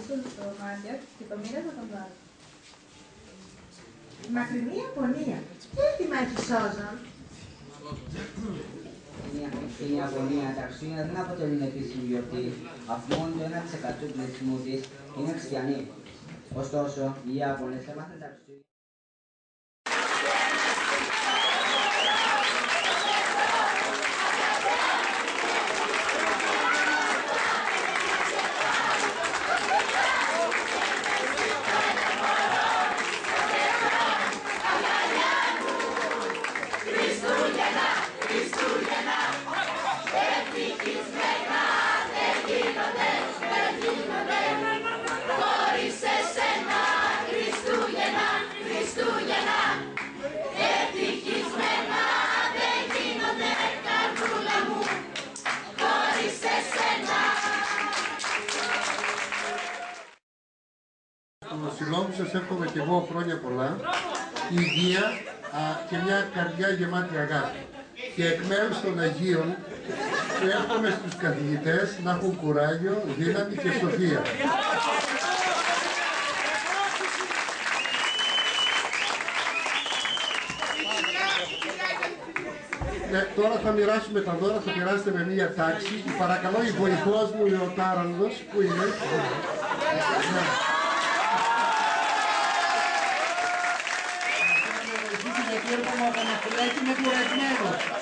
στο μάτι και το μοίρασμα τον βάζω. Η μακρινή Ιαπωνία. Τι έτοιμα έχει σώζον? Η Ιαπωνία τα Χριστούγεννα δεν αποτελούν επίσημη γιορτή, αφού μόνο το 1% του πληθυσμού της είναι χριστιανοί. Ωστόσο, οι Ιάπωνες έμαθαν τα Χριστούγεννα. Στο συλλόγου σας εύχομαι και εγώ χρόνια πολλά, υγεία και μια καρδιά γεμάτη αγάπη. Και εκ μέρους των Αγίων εύχομαι στους καθηγητές να έχουν κουράγιο, δύναμη και σοφία. Ναι, τώρα θα μοιράσουμε τα δώρα, θα περάσετε με μία τάξη. Παρακαλώ η βοηθός μου, ο Τάρανδος, που είναι. Γιατί έρχομαι από ένα φυλάκι με κουρασμένος.